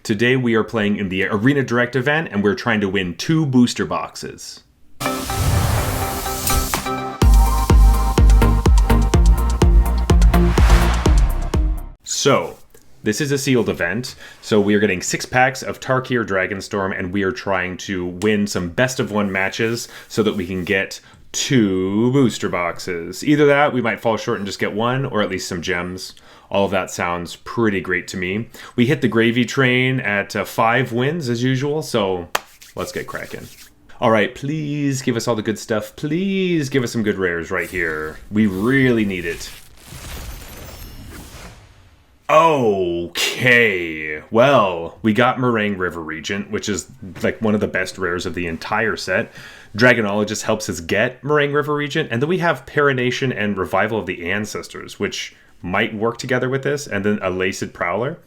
Today we are playing in the Arena Direct event, and we're trying to win 2 booster boxes. So, this is a sealed event, so we are getting 6 packs of Tarkir Dragonstorm, and we are trying to win some best of 1 matches so that we can get 2 booster boxes. Either that, we might fall short and just get 1, or at least some gems. All of that sounds pretty great to me. We hit the gravy train at 5 wins as usual, so let's get cracking. All right, please give us all the good stuff. Please give us some good rares right here. We really need it. Okay, well, we got Meringue River Regent, which is like one of the best rares of the entire set. Dragonologist helps us get Meringue River Regent, and then we have Parination and Revival of the Ancestors, which might work together with this, and then a Laced Prowler.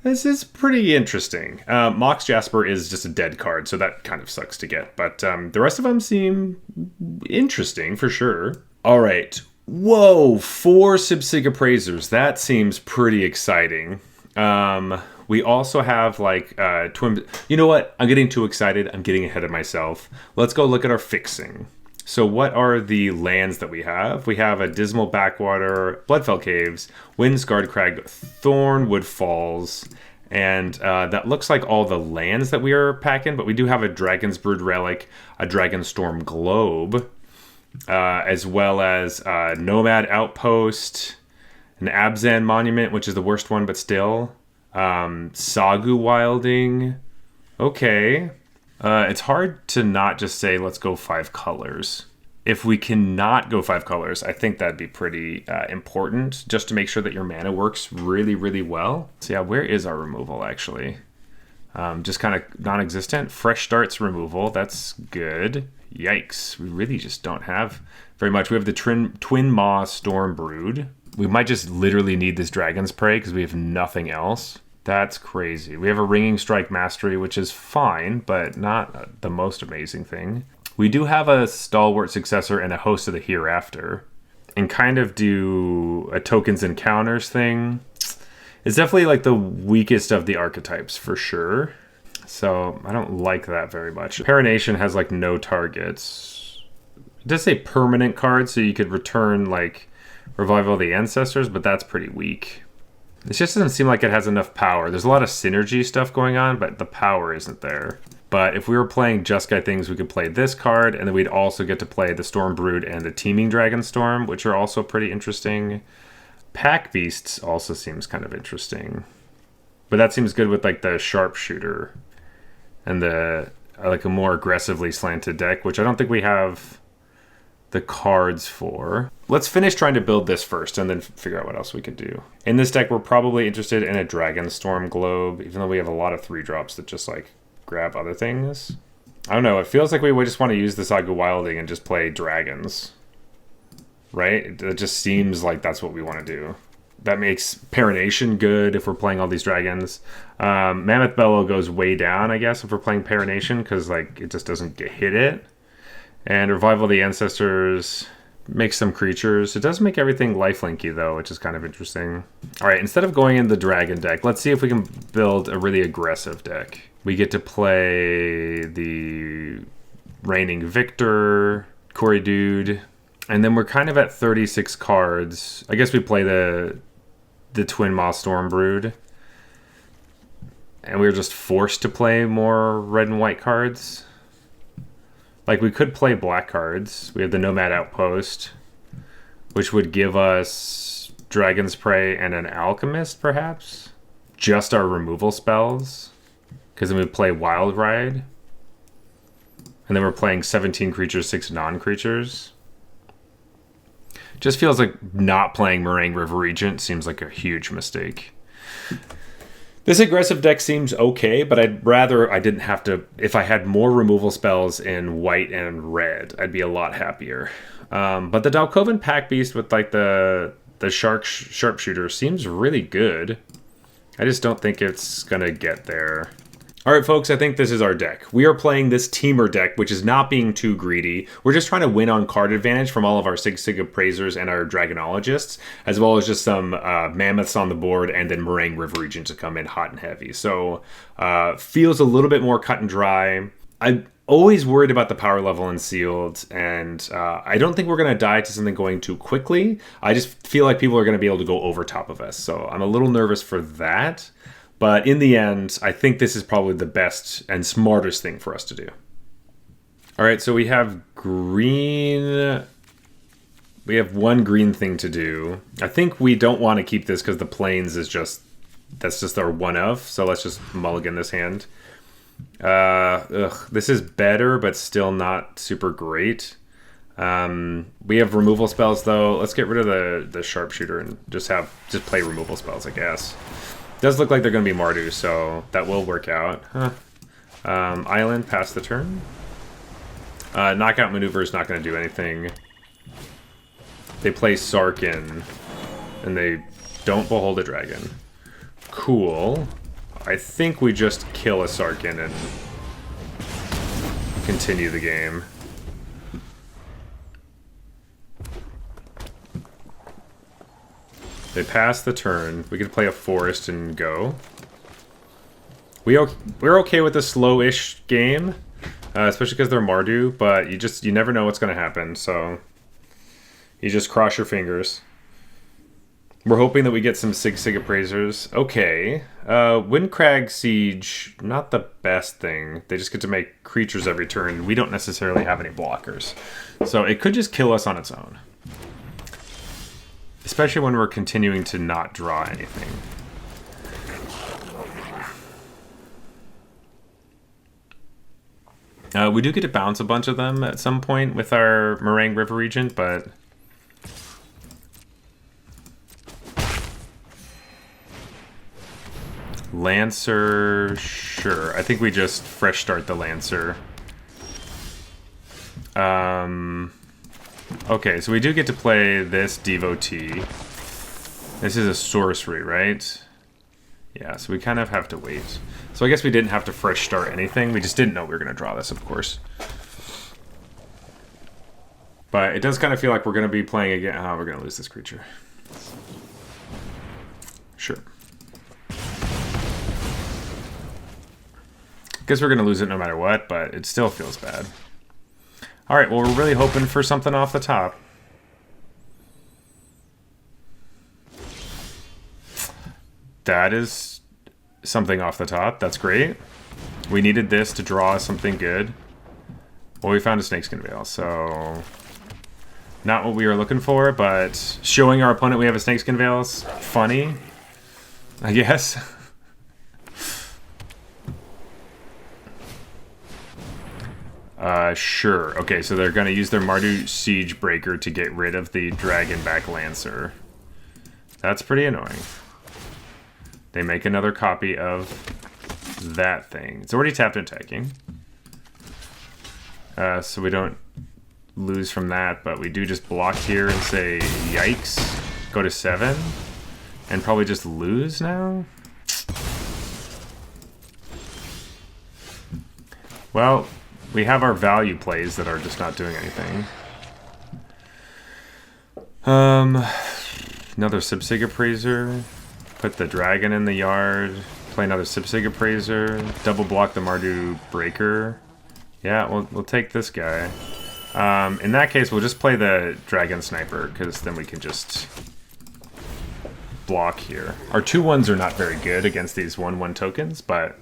This is pretty interesting. Mox Jasper is just a dead card, so that kind of sucks to get, but the rest of them seem interesting for sure. All right. Whoa, 4 Sibsig Appraisers. That seems pretty exciting. We also have like twin. You know what? I'm getting too excited. I'm getting ahead of myself. Let's go look at our fixing. So what are the lands that we have? We have a Dismal Backwater, Bloodfell Caves, Windscarred Crag, Thornwood Falls, and that looks like all the lands that we are packing, but we do have a Dragon's Brood Relic, a Dragonstorm Globe, as well as Nomad Outpost, an Abzan Monument, which is the worst one, but still. Sagu Wilding. Okay. It's hard to not just say, let's go 5 colors. If we cannot go 5 colors, I think that'd be pretty important, just to make sure that your mana works really, really well. So yeah, where is our removal, actually? Just kind of non-existent. Fresh Starts removal, that's good. Yikes, we really just don't have very much. We have the Twin Maw Storm Brood. We might just literally need this Dragon's Prey because we have nothing else. That's crazy. We have a Ringing Strike Mastery, which is fine, but not the most amazing thing. We do have a Stalwart Successor and a Host of the Hereafter, and kind of do a Tokens and Counters thing. It's definitely like the weakest of the archetypes for sure. So I don't like that very much. Parination has like no targets. It does say permanent cards, so you could return like Revival of the Ancestors, but that's pretty weak. It just doesn't seem like it has enough power. There's a lot of synergy stuff going on, but the power isn't there. But if we were playing Jeskai things, we could play this card, and then we'd also get to play the Storm Brood and the Teeming Dragonstorm, which are also pretty interesting. Pack Beasts also seems kind of interesting. But that seems good with like the Sharpshooter and the like a more aggressively slanted deck, which I don't think we have the cards for. Let's finish trying to build this first and then figure out what else we could do. In this deck, we're probably interested in a Dragonstorm Globe, even though we have a lot of 3-drops that just like grab other things. I don't know, it feels like we would just want to use the Saga Wilding and just play dragons. Right? It just seems like that's what we want to do. That makes Parination good if we're playing all these dragons. Mammoth Bellow goes way down, I guess, if we're playing Parination, because like it just doesn't hit it. And Revival of the Ancestors makes some creatures. It does make everything lifelinky, though, which is kind of interesting. All right, instead of going in the dragon deck, let's see if we can build a really aggressive deck. We get to play the Reigning Victor, Corey Dude, and then we're kind of at 36 cards. I guess we play the Twin Maw Storm Brood. And we were just forced to play more red and white cards. Like, we could play black cards. We have the Nomad Outpost, which would give us Dragon's Prey and an Alchemist, perhaps? Just our removal spells. Because then we play Wild Ride. And then we're playing 17 creatures, 6 non-creatures. Just feels like not playing Meringue River Regent seems like a huge mistake. This aggressive deck seems okay, but I'd rather I didn't have to... If I had more removal spells in white and red, I'd be a lot happier. But the Dalkovan Pack Beast with like the Sharpshooter seems really good. I just don't think it's going to get there. All right, folks, I think this is our deck. We are playing this Teamer deck, which is not being too greedy. We're just trying to win on card advantage from all of our Sig Appraisers and our Dragonologists, as well as just some Mammoths on the board and then Meringue River Regent to come in hot and heavy. So feels a little bit more cut and dry. I'm always worried about the power level in Sealed, and I don't think we're going to die to something going too quickly. I just feel like people are going to be able to go over top of us, so I'm a little nervous for that. But in the end, I think this is probably the best and smartest thing for us to do. All right, so we have green. We have one green thing to do. I think we don't want to keep this because the plains is just, that's just our one of. So let's just mulligan this hand. This is better, but still not super great. We have removal spells though. Let's get rid of the sharpshooter and just play removal spells, I guess. Does look like they're going to be Mardu, so that will work out. Huh. Island, pass the turn. Knockout maneuver is not going to do anything. They play Sarkin, and they don't behold a dragon. Cool. I think we just kill a Sarkin and continue the game. They pass the turn. We could play a forest and go. We're okay with a slow-ish game, especially because they're Mardu, but you never know what's going to happen, so you just cross your fingers. We're hoping that we get some Sig Appraisers. Okay. Windcrag Siege, not the best thing. They just get to make creatures every turn. We don't necessarily have any blockers. So it could just kill us on its own. Especially when we're continuing to not draw anything. We do get to bounce a bunch of them at some point with our Meringue River Regent, but Lancer, sure. I think we just fresh start the Lancer. Okay, so we do get to play this Devotee. This is a sorcery, right? Yeah, so we kind of have to wait. So I guess we didn't have to fresh start anything. We just didn't know we were going to draw this, of course. But it does kind of feel like we're going to be playing again. Oh, we're going to lose this creature. Sure. Guess we're going to lose it no matter what, but it still feels bad. All right, well, we're really hoping for something off the top. That is something off the top. That's great. We needed this to draw something good. Well, we found a Snakeskin Veil, so not what we were looking for, but showing our opponent we have a Snakeskin Veil is funny, I guess. Sure. Okay, so they're going to use their Mardu Siegebreaker to get rid of the Dragonback Lancer. That's pretty annoying. They make another copy of that thing. It's already tapped and attacking. So we don't lose from that, but we do just block here and say, yikes, go to 7, and probably just lose now? Well, we have our value plays that are just not doing anything. Another Sig Appraiser. Put the dragon in the yard. Play another Sig Appraiser. Double block the Mardu Breaker. Yeah, we'll take this guy. In that case, we'll just play the Dragon Sniper, because then we can just block here. Our 2/1s are not very good against these 1/1 tokens, but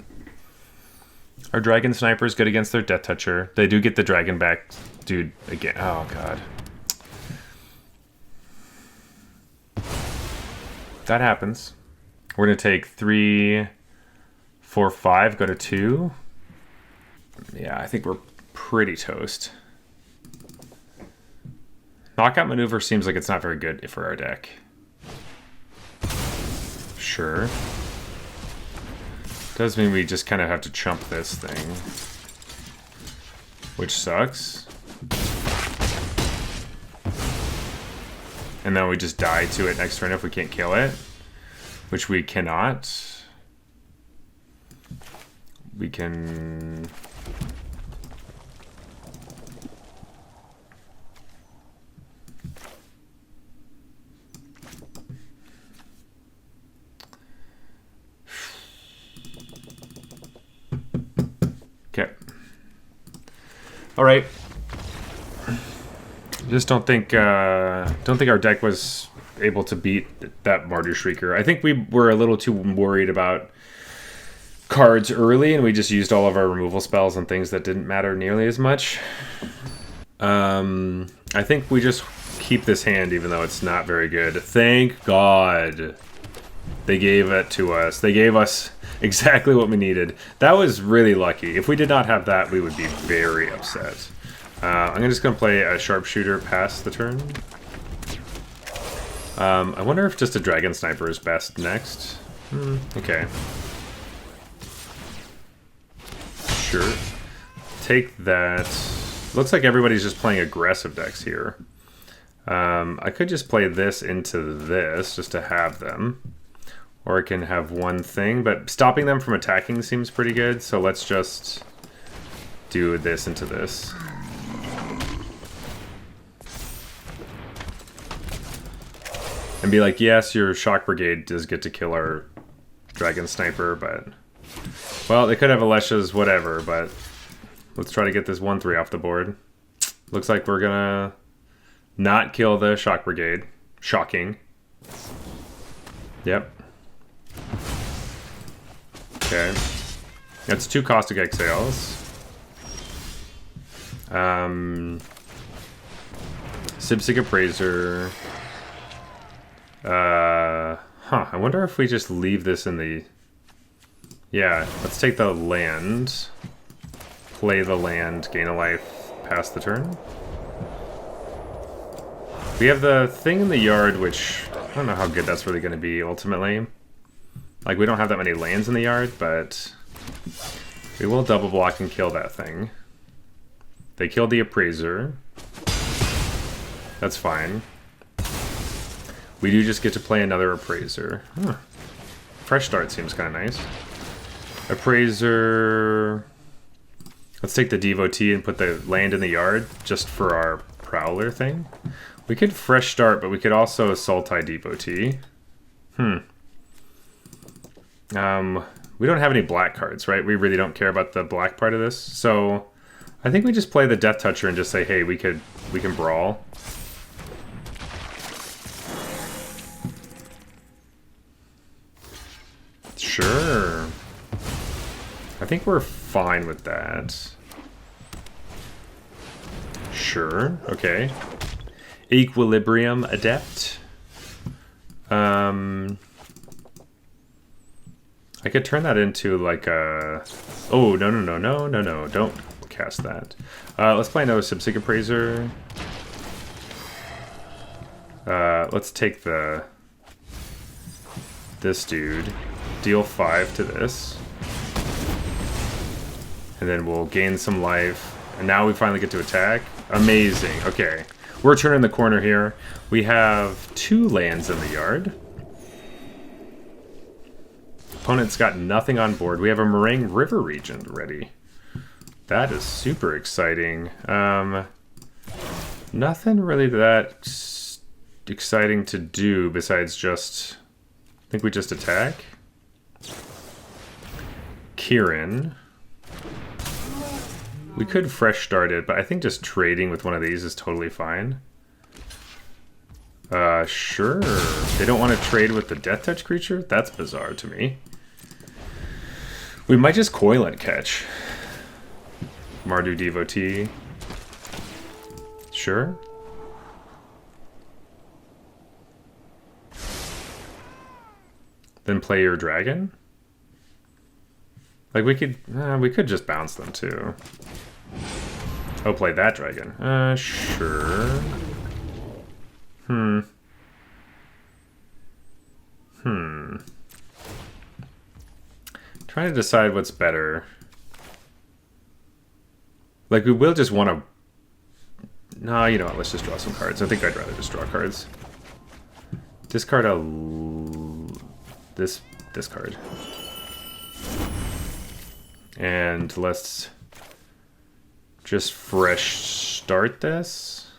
our Dragon Sniper is good against their Death Toucher. They do get the Dragon back, dude, again. Oh, God. That happens. We're going to take 3, 4, 5, go to 2. Yeah, I think we're pretty toast. Knockout Maneuver seems like it's not very good for our deck. Sure. Does mean we just kind of have to chump this thing, which sucks. And then we just die to it next turn if we can't kill it, which we cannot. we can... Okay. All right. Just don't think our deck was able to beat that Mardu Shrieker. I think we were a little too worried about cards early, and we just used all of our removal spells on things that didn't matter nearly as much. I think we just keep this hand even though it's not very good. Thank God they gave it to us. They gave us exactly what we needed. That was really lucky. If we did not have that, we would be very upset. I'm just going to play a Sharpshooter past the turn. I wonder if just a Dragon Sniper is best next. Okay. Sure. Take that. Looks like everybody's just playing aggressive decks here. I could just play this into this just to have them. Or I can have one thing, but stopping them from attacking seems pretty good, so let's just do this into this. And be like, yes, your Shock Brigade does get to kill our Dragon Sniper, but... Well, they could have Alesha's whatever, but... Let's try to get this 1-3 off the board. Looks like we're gonna... not kill the Shock Brigade. Shocking. Yep. Okay. That's 2 Caustic Exhales. Sibsig Appraiser... I wonder if we just leave this in the... Yeah, let's take the land. Play the land, gain a life, pass the turn. We have the thing in the yard, which... I don't know how good that's really going to be, ultimately. Like, we don't have that many lands in the yard, but... We will double block and kill that thing. They killed the Appraiser. That's fine. We do just get to play another Appraiser. Huh. Fresh Start seems kind of nice. Appraiser... Let's take the Devotee and put the land in the yard just for our Prowler thing. We could Fresh Start, but we could also Sultai Devotee. We don't have any black cards, right? We really don't care about the black part of this. So I think we just play the Death Toucher and just say, hey, we can brawl. Sure. I think we're fine with that. Sure. Okay. Equilibrium Adept. I could turn that into like a... Oh, no. Don't cast that. Let's play another Sibsig Appraiser. Let's take this dude. Deal 5 to this. And then we'll gain some life. And now we finally get to attack. Amazing. Okay. We're turning the corner here. We have 2 lands in the yard. Opponent's got nothing on board. We have a Moraine River Regent ready. That is super exciting. Nothing really that exciting to do besides just... I think we just attack. Kieran. We could Fresh Start it, but I think just trading with one of these is totally fine. Sure. They don't want to trade with the Death Touch creature? That's bizarre to me. We might just Coil and Catch. Mardu Devotee. Sure. Then play your dragon? Like, we could just bounce them, too. Oh, play that dragon. Sure. Trying to decide what's better. Like, we will just want to... No, you know what, let's just draw some cards. I think I'd rather just draw cards. Discard this card. And let's just fresh start this.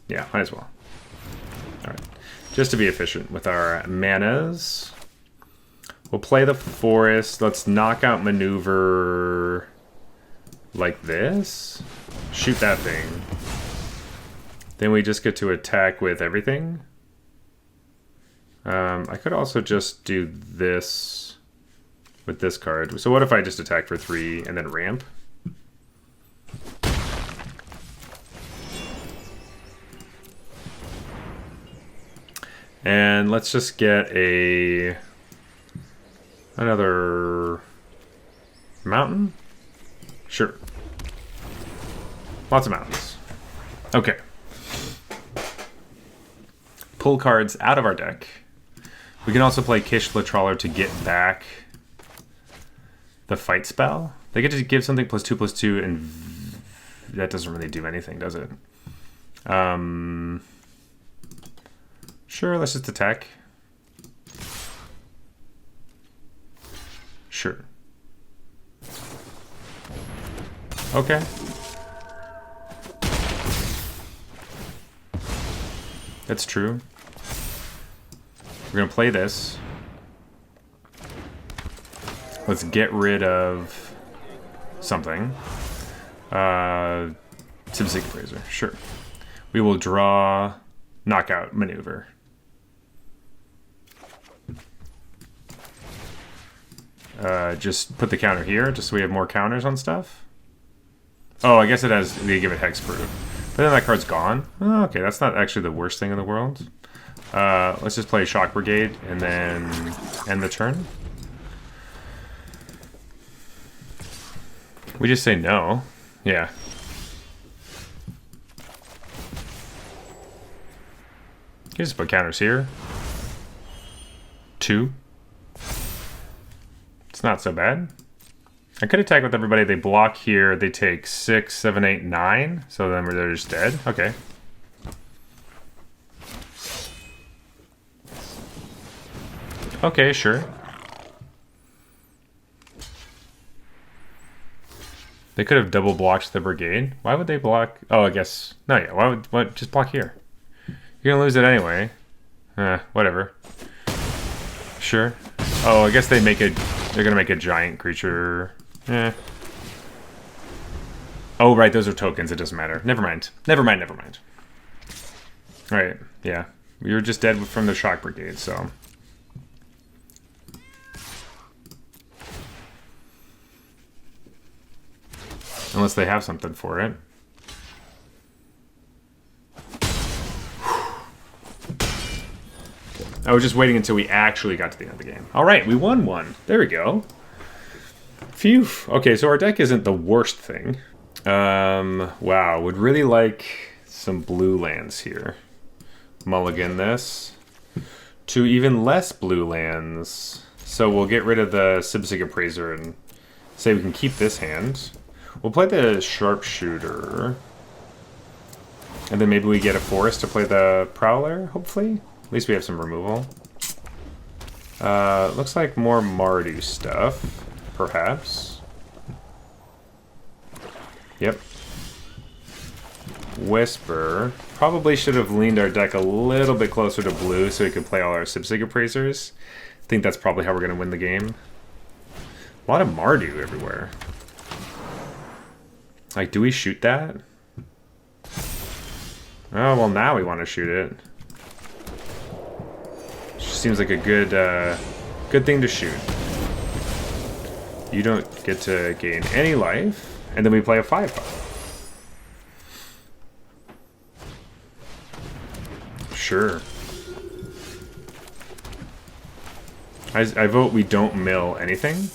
Yeah, might as well. All right, just to be efficient with our manas. We'll play the forest. Let's knock out maneuver like this. Shoot that thing. Then we just get to attack with everything. I could also just do this with this card. So what if I just attack for 3 and then ramp? And let's just get another mountain? Sure. Lots of mountains. Okay. Pull cards out of our deck. We can also play Kishla Trawler to get back the fight spell. They get to give something +2/+2, and that doesn't really do anything, does it? Sure, let's just attack. Sure. Okay. That's true. We're gonna play this. Let's get rid of something. Simsig Appraiser, sure. We will draw knockout maneuver. Just put the counter here, just so we have more counters on stuff. Oh, I guess it has, they give it hexproof. But then that card's gone. Oh, okay, that's not actually the worst thing in the world. Let's just play Shock Brigade and then end the turn. We just say no. Yeah. You just put counters here. 2. It's not so bad. I could attack with everybody. They block here. They take 6, 7, 8, 9. So then they're just dead. Okay. Okay, sure. They could have double blocked the brigade. Why would they block? Oh, I guess. No, yeah. Why just block here? You're gonna lose it anyway. Whatever. Sure. Oh, I guess they're gonna make a giant creature. Oh, right, those are tokens. It doesn't matter. Never mind. Never mind. Alright, yeah. We were just dead from the Shock Brigade, so. Unless they have something for it. I was just waiting until we actually got to the end of the game. Alright, we won one. There we go. Phew. Okay, so our deck isn't the worst thing. Wow, would really like some blue lands here. Mulligan this to even less blue lands. So we'll get rid of the Simsig Appraiser and say we can keep this hand. We'll play the Sharpshooter. And then maybe we get a forest to play the Prowler, hopefully. At least we have some removal. Looks like more Mardu stuff, perhaps. Yep. Whisper. Probably should have leaned our deck a little bit closer to blue so we could play all our Simsig Appraisers. I think that's probably how we're going to win the game. A lot of Mardu everywhere. Like, do we shoot that? Oh, well, now we want to shoot it. Seems like a good thing to shoot. You don't get to gain any life, and then we play a 5/5. Sure. I vote we don't mill anything.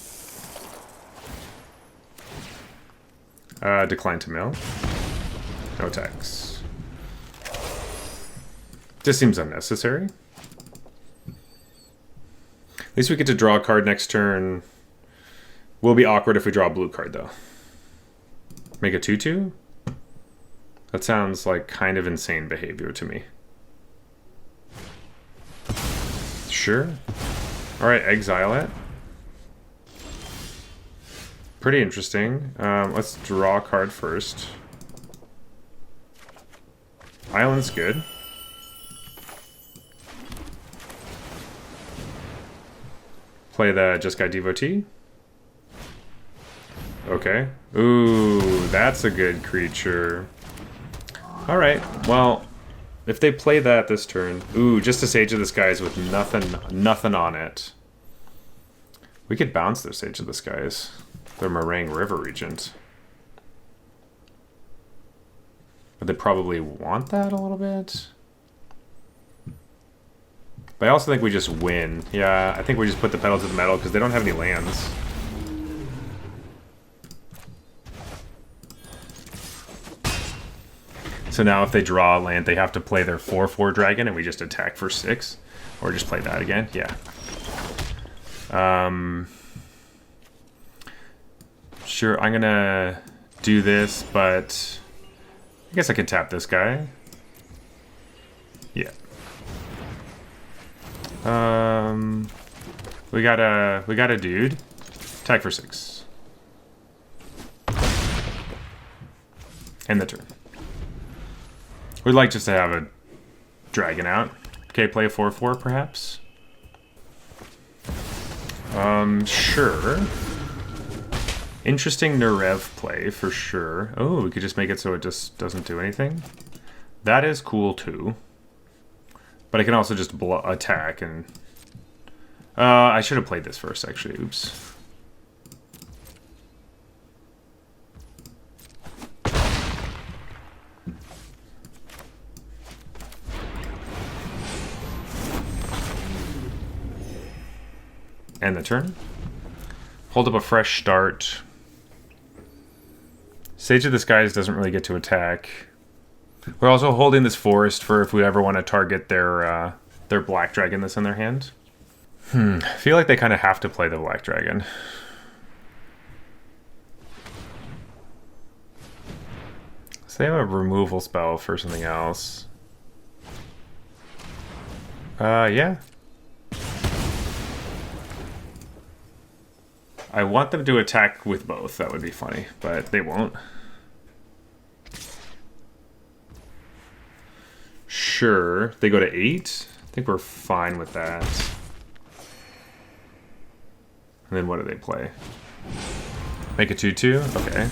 Decline to mill. No tax. This seems unnecessary. At least we get to draw a card next turn. Will be awkward if we draw a blue card, though. Make a 2/2? That sounds like kind of insane behavior to me. Sure. Alright, exile it. Pretty interesting. Let's draw a card first. Island's good. Play the Jeskai Devotee. Okay. Ooh, that's a good creature. Alright, well, if they play that this turn... Ooh, just a Sage of the Skies with nothing on it. We could bounce their Sage of the Skies. Their Meringue River Regent. But they probably want that a little bit. But I also think we just win. Yeah, I think we just put the pedal to the metal because they don't have any lands. So now if they draw a land, they have to play their 4/4 dragon and we just attack for 6. Or just play that again. Yeah. Sure, I'm gonna do this, but I guess I can tap this guy. Yeah. We got a dude. Attack for 6. End the turn. We'd like just to have a dragon out. Okay, play a 4/4 perhaps. Sure. Interesting Nerev play for sure. Oh, we could just make it so it just doesn't do anything. That is cool too. But I can also just attack and... I should have played this first actually. Oops. End the turn. Hold up a fresh start. Sage of the Skies doesn't really get to attack. We're also holding this forest for if we ever want to target their black dragon that's in their hand. I feel like they kind of have to play the black dragon. So they have a removal spell for something else. Yeah. I want them to attack with both. That would be funny, but they won't. Sure. They go to 8. I think we're fine with that. And then what do they play? Make a 2/2? Okay.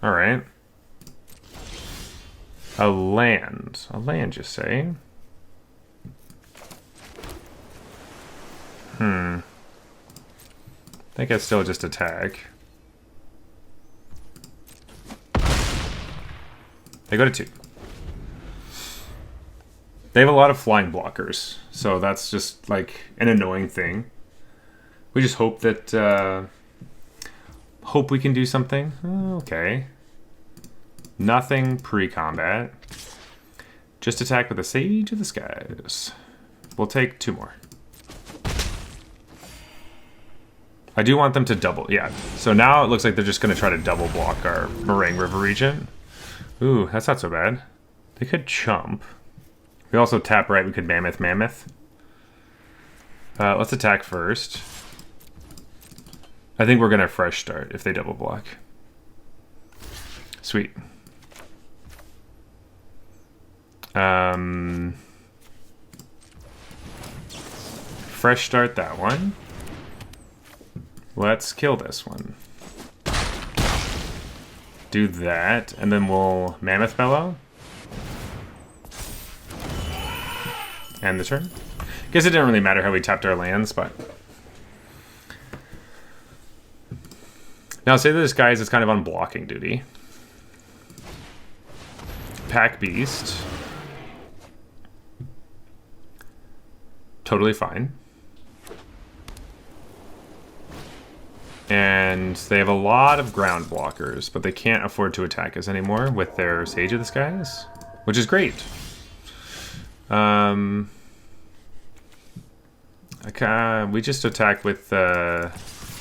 Alright. A land. A land, you say? I think I still just attack. They go to 2. They have a lot of flying blockers, so that's just like an annoying thing. We just hope that hope we can do something. Okay. Nothing pre-combat. Just attack with a Sage of the Skies. We'll take 2 more. I do want them to double, yeah. So now it looks like they're just going to try to double block our Meringue River Regent. Ooh, that's not so bad. They could chump. We also tap right, we could Mammoth. Let's attack first. I think we're going to fresh start if they double block. Sweet. Fresh start that one. Let's kill this one. Do that, and then we'll Mammoth Bellow. End the turn. Guess it didn't really matter how we tapped our lands, but... Now, say that this guy is kind of on blocking duty. Pack Beast. Totally fine. And they have a lot of ground blockers, but they can't afford to attack us anymore with their Sage of the Skies, which is great. We just attack with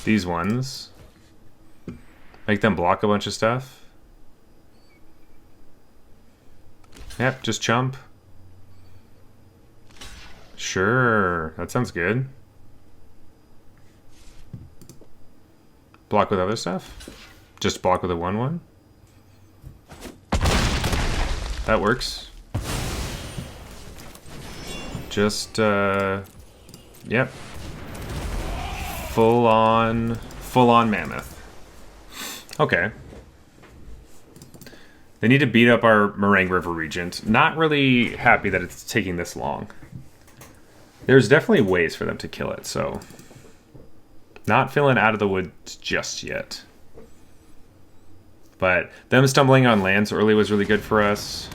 these ones. Make them block a bunch of stuff. Yep, just chump. Sure, that sounds good. Block with other stuff? Just block with a 1/1? That works. Just, yep. Full on mammoth. Okay. They need to beat up our Meringue River Regent. Not really happy that it's taking this long. There's definitely ways for them to kill it, so... Not feeling out of the woods just yet. But them stumbling on lands early was really good for us.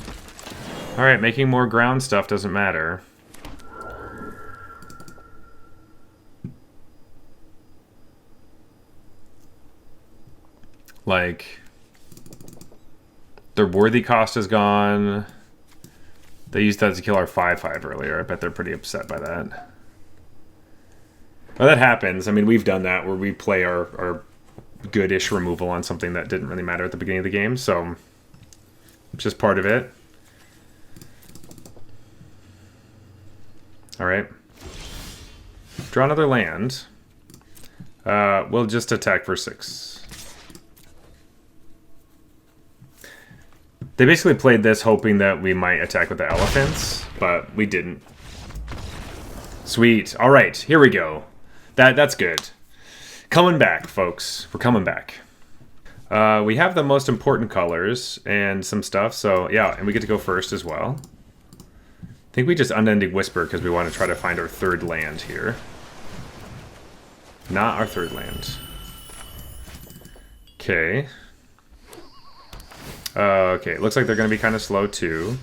Alright, making more ground stuff doesn't matter. Like... Their worthy cost is gone. They used that to kill our 5/5 earlier. I bet they're pretty upset by that. Well, that happens. I mean, we've done that where we play our good-ish removal on something that didn't really matter at the beginning of the game, so it's just part of it. Alright. Draw another land. We'll just attack for 6. They basically played this hoping that we might attack with the elephants, but we didn't. Sweet. All right, here we go. That's good. Coming back, folks. We're coming back. We have the most important colors and some stuff, so yeah, and we get to go first as well. I think we just Unending Whisper because we want to try to find our 3rd land here. Not our 3rd land. Okay. Okay, looks like they're going to be kind of slow too.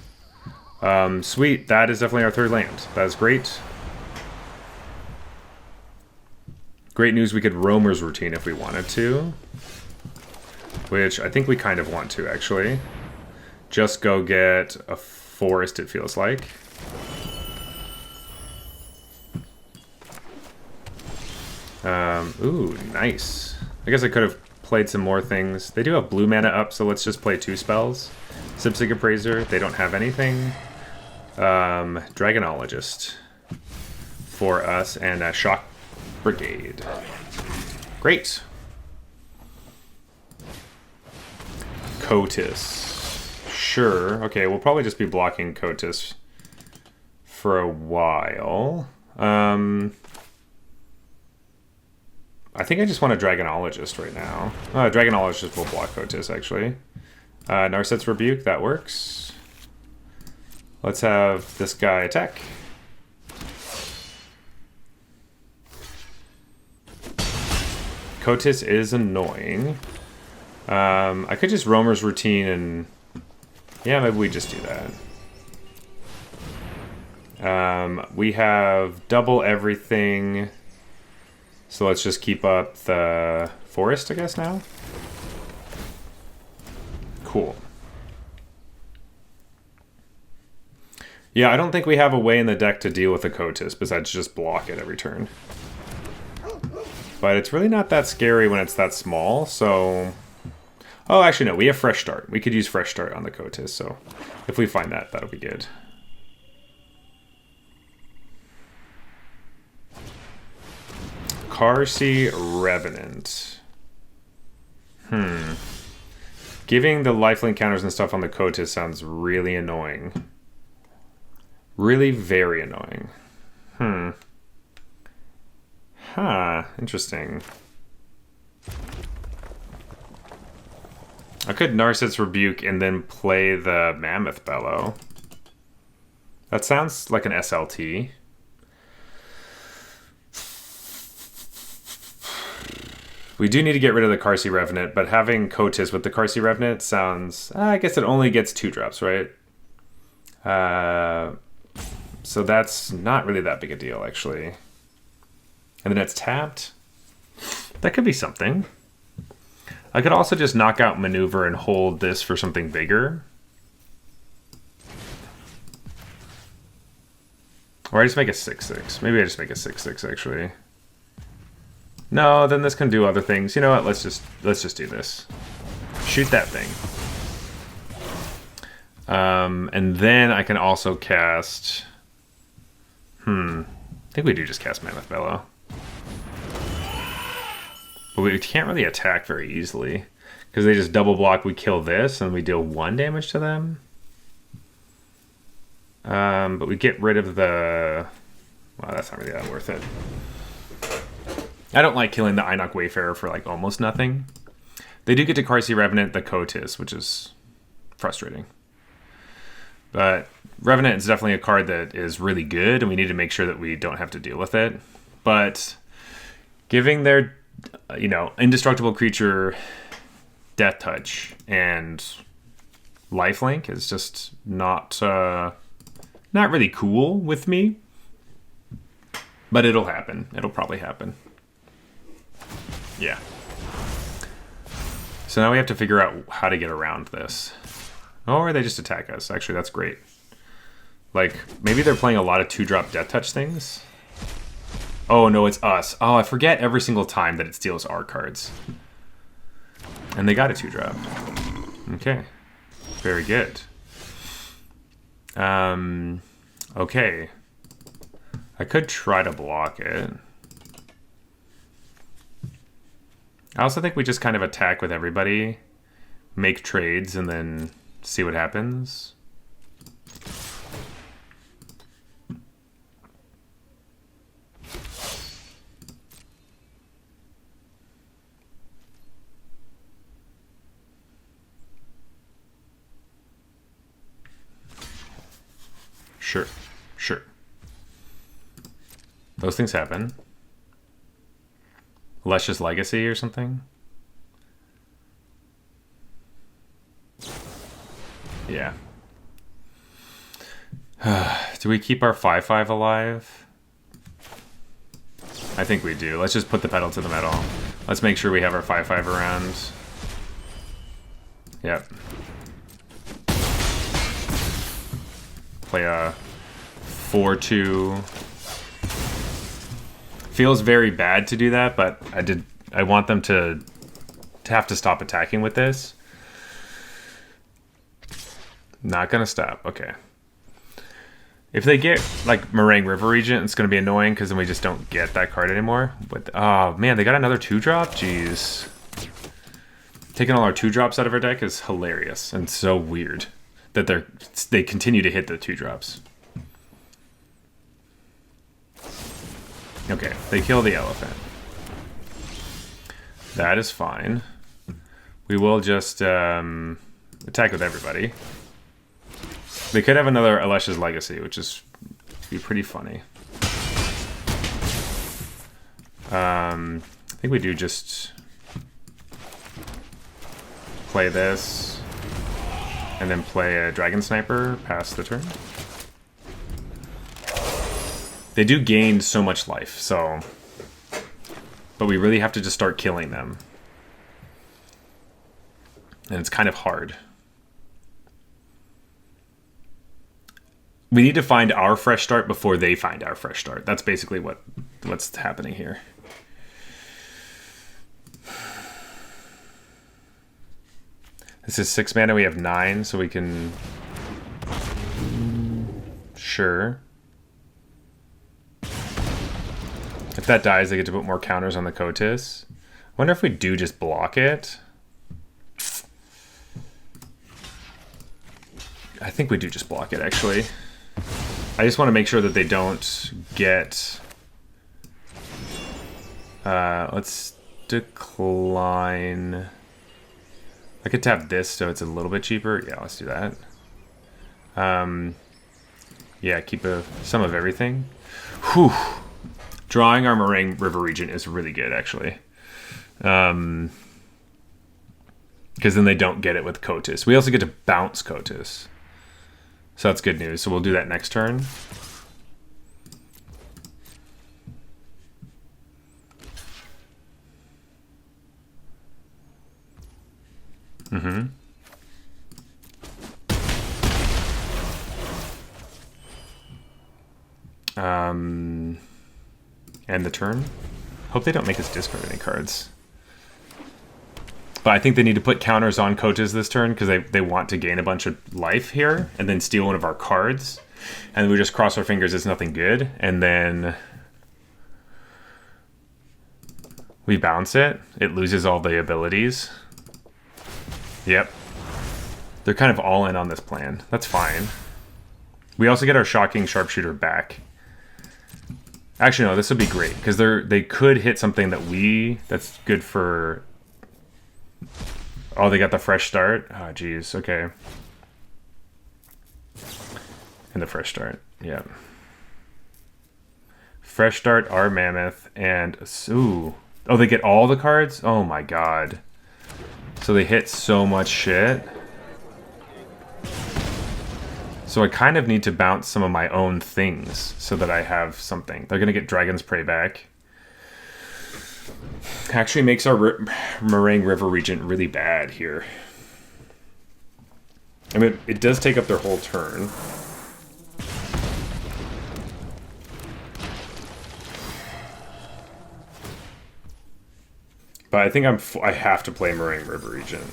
Sweet, that is definitely our 3rd land. That is great. Great news, we could Roamer's Routine if we wanted to. Which I think we kind of want to, actually. Just go get a forest, it feels like. Ooh, nice. I guess I could have played some more things. They do have blue mana up, so let's just play 2 spells. Sipsig Appraiser, they don't have anything. Dragonologist for us, and a Shock Brigade. Great. Cotis. Sure. Okay, we'll probably just be blocking Cotis for a while. I think I just want a Dragonologist right now. Dragonologist will block Cotis, actually. Narset's Rebuke, that works. Let's have this guy attack. Cotis is annoying. I could just Roamer's Routine and... Yeah, maybe we just do that. We have double everything... So let's just keep up the forest, I guess, now? Cool. Yeah, I don't think we have a way in the deck to deal with the Cotis besides just block it every turn. But it's really not that scary when it's that small, so... Oh, actually, no, we have Fresh Start. We could use Fresh Start on the Cotis, so if we find that, that'll be good. Carsey Revenant. Giving the lifelink counters and stuff on the Cotis sounds really annoying. Really very annoying. Huh, interesting. I could Narset's Rebuke and then play the Mammoth Bellow. That sounds like an SLT. We do need to get rid of the Carsey Revenant, but having Cotis with the Carsey Revenant sounds... I guess it only gets 2 drops, right? So that's not really that big a deal, actually. And then it's tapped. That could be something. I could also just knock out Maneuver and hold this for something bigger. Or I just make a 6/6. Maybe I just make a 6/6, actually. No, then this can do other things. You know what? Let's just do this. Shoot that thing. And then I can also cast... I think we do just cast Mammoth Bellow. But we can't really attack very easily. Because they just double block, we kill this, and we deal 1 damage to them. But we get rid of the... Well, that's not really that worth it. I don't like killing the Einok Wayfarer for like almost nothing. They do get to Karsi Revenant the Kotis, which is frustrating. But Revenant is definitely a card that is really good, and we need to make sure that we don't have to deal with it. But giving their, indestructible creature Death Touch and Lifelink is just not really cool with me. But it'll happen. It'll probably happen. Yeah. So now we have to figure out how to get around this. Oh, or they just attack us. Actually, that's great. Like, maybe they're playing a lot of 2-drop Death Touch things. Oh, no, it's us. Oh, I forget every single time that it steals our cards. And they got a 2-drop. Okay. Very good. Okay. I could try to block it. I also think we just kind of attack with everybody, make trades, and then see what happens. Sure, sure. Those things happen. Luscious Legacy or something? Yeah. Do we keep our 5/5 alive? I think we do. Let's just put the pedal to the metal. Let's make sure we have our 5/5 around. Yep. Play a 4/2. Feels very bad to do that, but I want them to have to stop attacking with this. Not gonna stop. Okay. If they get like Meringue River Regent, it's gonna be annoying because then we just don't get that card anymore. But oh man, they got another 2-drop? Jeez. Taking all our 2-drops out of our deck is hilarious and so weird that they continue to hit the 2-drops. Okay, they kill the elephant. That is fine. We will just attack with everybody. They could have another Alesha's Legacy, which is be pretty funny. I think we do just play this and then play a Dragon Sniper past the turn. They do gain so much life, so... But we really have to just start killing them. And it's kind of hard. We need to find our fresh start before they find our fresh start. That's basically what's happening here. This is 6 mana, we have 9, so we can... Sure. If that dies, they get to put more counters on the Kotis. I wonder if we do just block it. I think we do just block it, actually. I just want to make sure that they don't get... let's decline... I could tap this so it's a little bit cheaper. Yeah, let's do that. Yeah, keep some of everything. Whew. Drawing our Meringue River Regent is really good, actually. Because then they don't get it with Kotis. We also get to bounce Kotis. So that's good news. So we'll do that next turn. Mm-hmm. End the turn. Hope they don't make us discard any cards. But I think they need to put counters on Kotis this turn because they want to gain a bunch of life here and then steal one of our cards. And we just cross our fingers it's nothing good. And then We bounce it. It loses all the abilities. Yep. They're kind of all in on this plan. That's fine. We also get our Shocking Sharpshooter back. Actually, no, this would be great, because they could hit something that's good for... Oh, they got the Fresh Start? Oh, geez, okay. And the Fresh Start, yeah. Fresh Start, our Mammoth, and... Ooh. Oh, they get all the cards? Oh my god. So they hit so much shit. So I kind of need to bounce some of my own things so that I have something. They're going to get Dragon's Prey back. Actually makes our Moraine River Regent really bad here. I mean, it does take up their whole turn. But I think I have to play Moraine River Regent.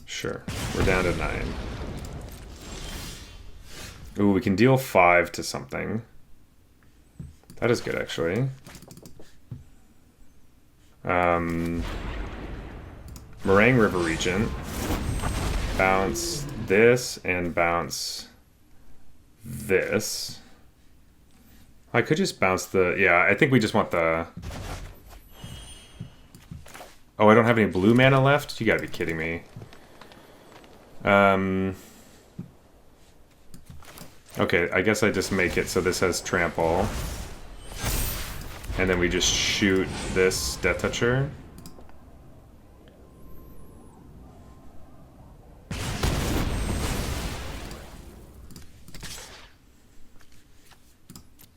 Sure. We're down to 9. Ooh, we can deal 5 to something. That is good, actually. Moraine River Regent. Bounce this and bounce this. I could just bounce the... Yeah, I think we just want the... Oh, I don't have any blue mana left? You gotta be kidding me. Okay, I guess I just make it so this has trample. And then we just shoot this Death Toucher.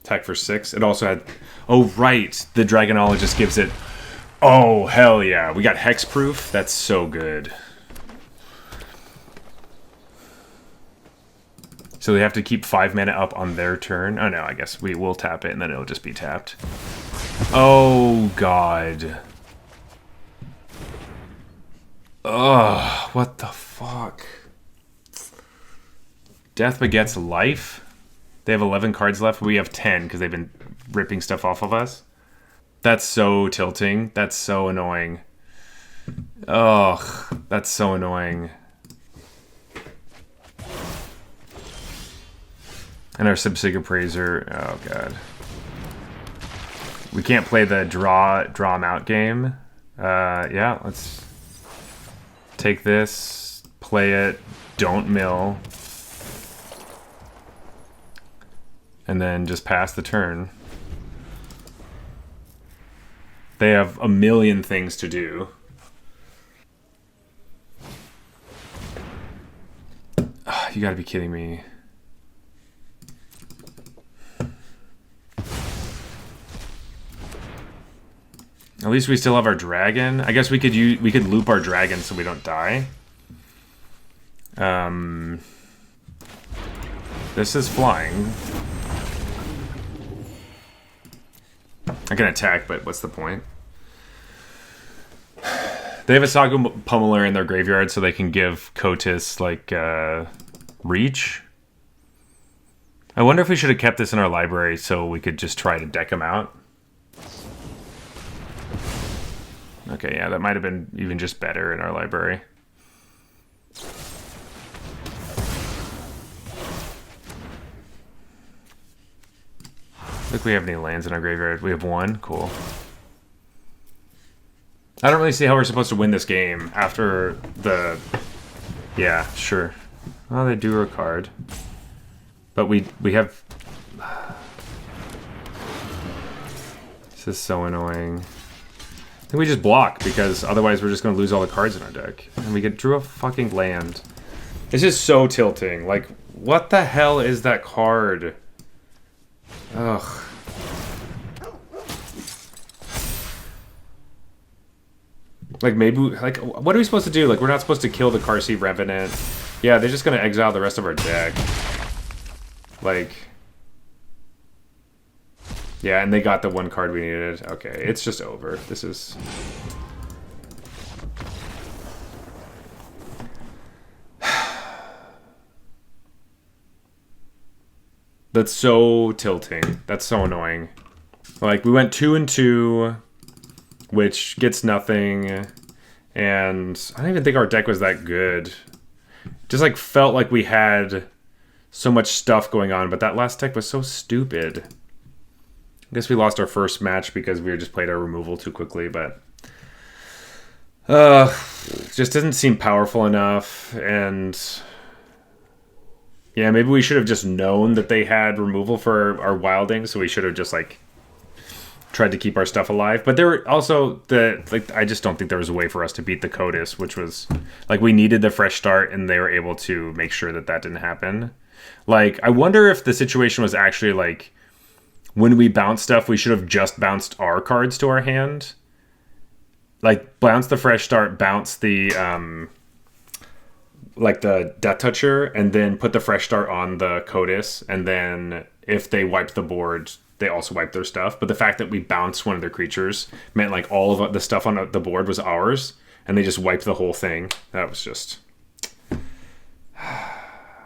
Attack for 6. It also had... Oh, right! The Dragonologist gives it... Oh, hell yeah. We got Hexproof. That's so good. So they have to keep 5 mana up on their turn. Oh, no, I guess we will tap it, and then it'll just be tapped. Oh, God. Ugh, what the fuck? Death begets life? They have 11 cards left. We have 10, because they've been ripping stuff off of us. That's so tilting. That's so annoying. Ugh, that's so annoying. And our Subsiga Praiser. Oh, God. We can't play the draw 'em out game. Yeah, let's take this, play it, don't mill, and then just pass the turn. They have a million things to do. You gotta be kidding me. At least we still have our dragon. I guess we could loop our dragon so we don't die. This is flying. I can attack, but what's the point? They have a Saga Pummeler in their graveyard so they can give Kotis, like, reach. I wonder if we should have kept this in our library so we could just try to deck them out. Okay, yeah, that might have been even just better in our library. Look, we have any lands in our graveyard. We have 1. Cool. I don't really see how we're supposed to win this game after the... Yeah, sure. Well, they do a card. But we have... This is so annoying. I think we just block, because otherwise we're just going to lose all the cards in our deck. And we drew a fucking land. It's just so tilting. Like, what the hell is that card? Ugh. Like, maybe... Like, what are we supposed to do? Like, we're not supposed to kill the Karsi Revenant. Yeah, they're just going to exile the rest of our deck. Like... Yeah, and they got the 1 card we needed. Okay, it's just over. This is... That's so tilting. That's so annoying. Like, we went 2 and 2. which gets nothing. And I don't even think our deck was that good. Just like felt like we had so much stuff going on, but that last deck was so stupid. I guess we lost our first match because we just played our removal too quickly, but just doesn't seem powerful enough. And yeah, maybe we should have just known that they had removal for our wilding, so we should have just like tried to keep our stuff alive. But there were also I just don't think there was a way for us to beat the Codis, which was like we needed the fresh start, and they were able to make sure that that didn't happen. Like, I wonder if the situation was actually like when we bounce stuff, we should have just bounced our cards to our hand. Like, bounce the fresh start, bounce the like the Death Toucher, and then put the fresh start on the Codis, and then if they wiped the board, they also wiped their stuff. But the fact that we bounced one of their creatures meant like all of the stuff on the board was ours, and they just wiped the whole thing. That was just...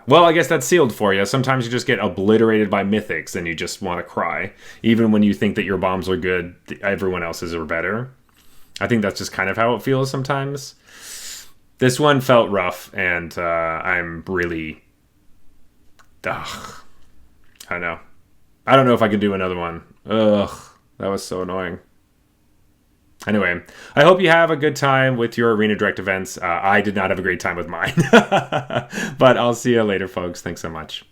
Well, I guess that's sealed for you. Sometimes you just get obliterated by mythics and you just want to cry. Even when you think that your bombs are good, everyone else's are better. I think that's just kind of how it feels sometimes. This one felt rough, and I'm really... I don't know. I don't know if I could do another one. Ugh, that was so annoying. Anyway, I hope you have a good time with your Arena Direct events. I did not have a great time with mine. But I'll see you later, folks. Thanks so much.